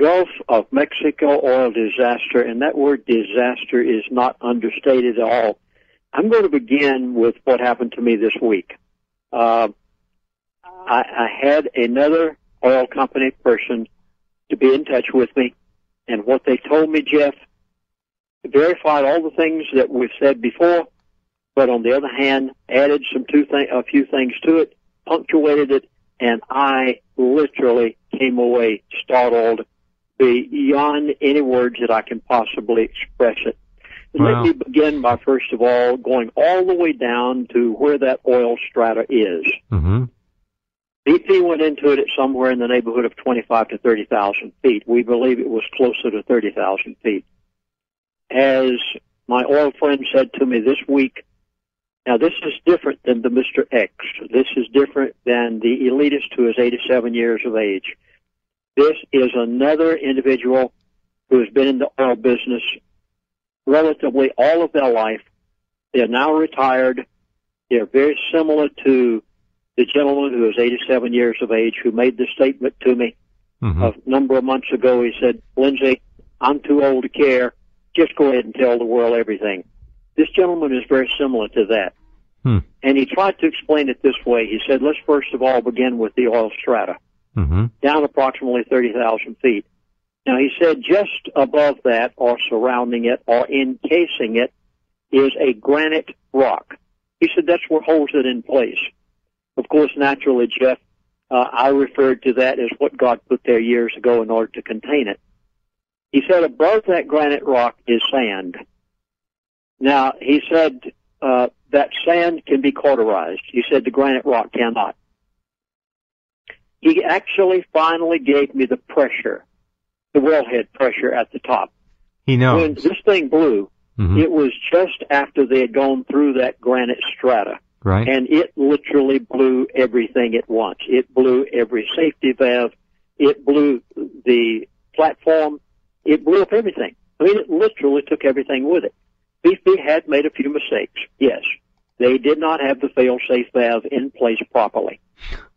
Gulf of Mexico oil disaster, and that word disaster is not understated at all. I'm going to begin with what happened to me this week. I had another oil company person to be in touch with me, and what they told me, Jeff, verified all the things that we've said before, but on the other hand, added a few things to it, punctuated it, and I literally came away startled beyond any words that I can possibly express it. Wow. Let me begin by, first of all, going all the way down to where that oil strata is. Mm-hmm. BP went into it at somewhere in the neighborhood of 25 to 30,000 feet. We believe it was closer to 30,000 feet. As my oil friend said to me this week, now this is different than the Mr. X. This is different than the elitist who is 87 years of age. This is another individual who has been in the oil business relatively all of their life. They're now retired. They're very similar to the gentleman who is 87 years of age who made the statement to me a number of months ago. He said, Lindsay, I'm too old to care. Just go ahead and tell the world everything. This gentleman is very similar to that. And he tried to explain it this way. He said, let's first of all begin with the oil strata, down approximately 30,000 feet. Now, he said just above that, or surrounding it, or encasing it, is a granite rock. He said that's what holds it in place. Of course, naturally, Jeff, I referred to that as what God put there years ago in order to contain it. He said above that granite rock is sand. Now, he said that sand can be cauterized. He said the granite rock cannot. He actually finally gave me the pressure, the wellhead pressure at the top. He knows. When this thing blew, it was just after they had gone through that granite strata. Right. And it literally blew everything at once. It blew every safety valve. It blew the platform. It blew up everything. I mean, it literally took everything with it. BP had made a few mistakes, yes. They did not have the fail-safe valve in place properly.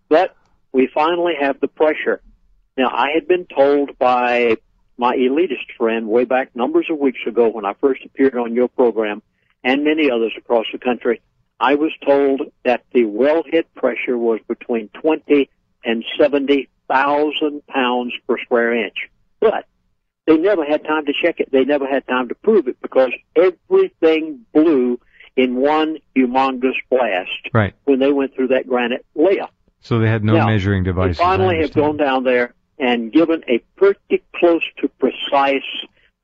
But we finally have the pressure. Now, I had been told by my elitist friend way back numbers of weeks ago when I first appeared on your program, and many others across the country, I was told that the wellhead pressure was between 20 and 70,000 pounds per square inch. But they never had time to check it. They never had time to prove it because everything blew in one humongous blast when they went through that granite layer. So they had no measuring devices. They finally have gone down there and given a pretty close to precise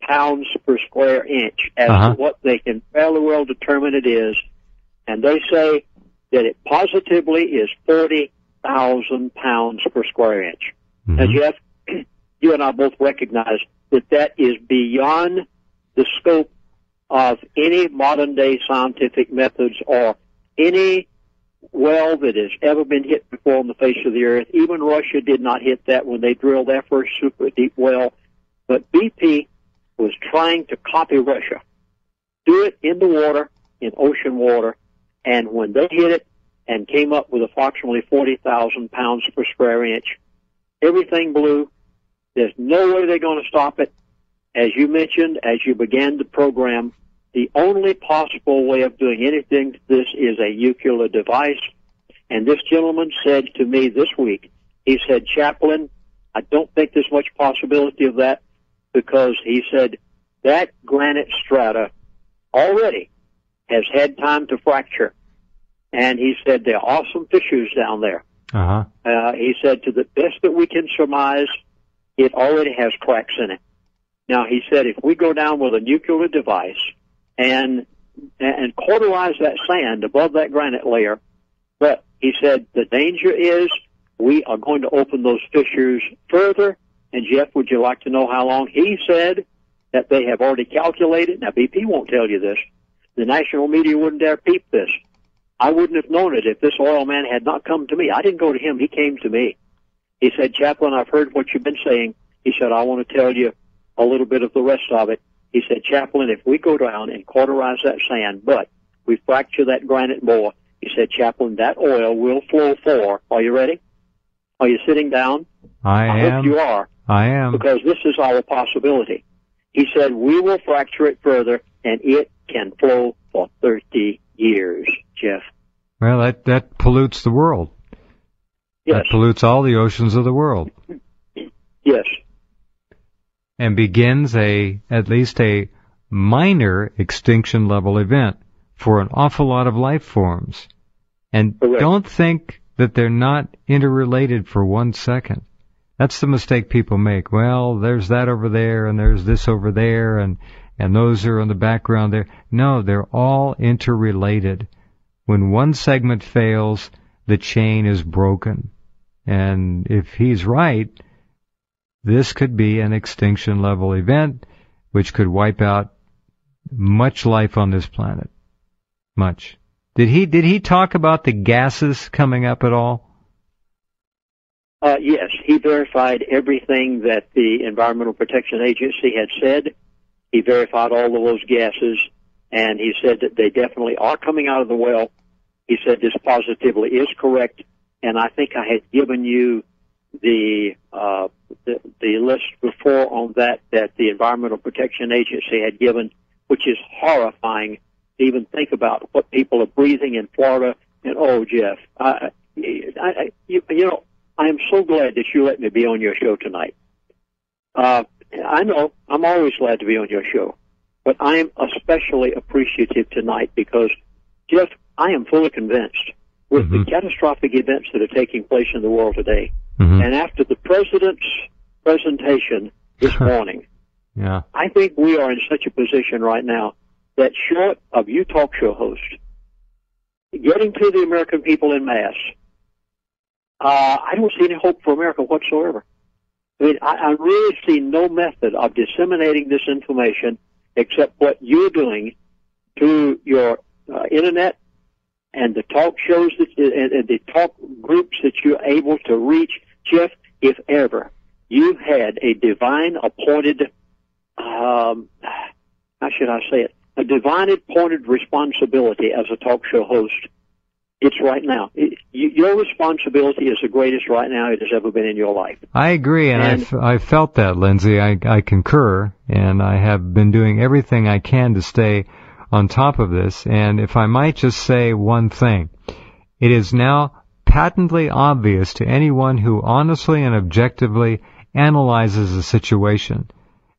pounds per square inch as to what they can fairly well determine it is. And they say that it positively is 40,000 pounds per square inch. Now, Jeff, you and I both recognize that that is beyond the scope of any modern-day scientific methods or any well that has ever been hit before on the face of the earth. Even Russia did not hit that when they drilled their first super deep well. But BP was trying to copy Russia, do it in the water, in ocean water, and when they hit it and came up with approximately 40,000 pounds per square inch, everything blew. There's no way they're going to stop it. As you mentioned, as you began the program, the only possible way of doing anything to this is a nuclear device. And this gentleman said to me this week, he said, Chaplain, I don't think there's much possibility of that because he said that granite strata already has had time to fracture. And he said there are some fissures down there. He said to the best that we can surmise, it already has cracks in it. Now, he said if we go down with a nuclear device and cauterize that sand above that granite layer, but he said the danger is we are going to open those fissures further. And, Jeff, would you like to know how long? He said that they have already calculated. Now, BP won't tell you this. The national media wouldn't dare peep this. I wouldn't have known it if this oil man had not come to me. I didn't go to him. He came to me. He said, Chaplain, I've heard what you've been saying. He said, I want to tell you a little bit of the rest of it. He said, Chaplain, if we go down and cauterize that sand, but we fracture that granite more, he said, Chaplain, that oil will flow for. Are you ready? Are you sitting down? I am. Hope you are. I am. Because this is our possibility. He said, we will fracture it further, and it can flow for 30 years, Jeff. Well, that pollutes the world. Yes. That pollutes all the oceans of the world. Yes. And begins at least a minor extinction level event for an awful lot of life forms. And Correct. Don't think that they're not interrelated for 1 second. That's the mistake people make. Well, there's that over there, and there's this over there, and those are in the background there. No, they're all interrelated. When one segment fails, the chain is broken. And if he's right, this could be an extinction level event which could wipe out much life on this planet. Much. Did he talk about the gases coming up at all? Yes, he verified everything that the Environmental Protection Agency had said. He verified all of those gases, and he said that they definitely are coming out of the well. He said this positively is correct, and I think I had given you the list before on that the Environmental Protection Agency had given, which is horrifying to even think about what people are breathing in Florida. And oh, Jeff, you know, I am so glad that you let me be on your show tonight. I know I'm always glad to be on your show, but I am especially appreciative tonight because, Jeff, I am fully convinced with the catastrophic events that are taking place in the world today, and after the president's presentation this morning, yeah, I think we are in such a position right now that short of you talk show hosts getting to the American people en masse, I don't see any hope for America whatsoever. I mean, I really see no method of disseminating this information except what you're doing through your internet and the talk shows and the talk groups that you're able to reach. Jeff, if ever you had a divine appointed, how should I say it, a divine appointed responsibility as a talk show host, it's right now. Your responsibility is the greatest right now it has ever been in your life. I agree, and I've felt that, Lindsay. I concur, and I have been doing everything I can to stay on top of this. And if I might just say one thing, it is now patently obvious to anyone who honestly and objectively analyzes the situation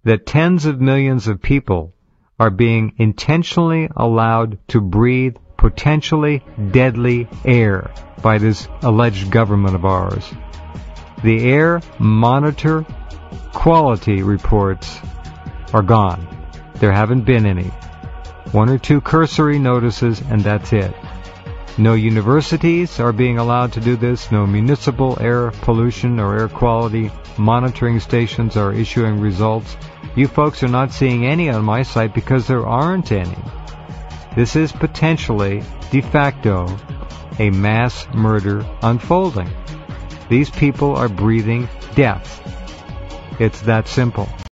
that tens of millions of people are being intentionally allowed to breathe potentially deadly air by this alleged government of ours. The air monitor quality reports are gone. There haven't been any. 1 or 2 cursory notices, and that's it. No universities are being allowed to do this. No municipal air pollution or air quality monitoring stations are issuing results. You folks are not seeing any on my site because there aren't any. This is potentially, de facto, a mass murder unfolding. These people are breathing death. It's that simple.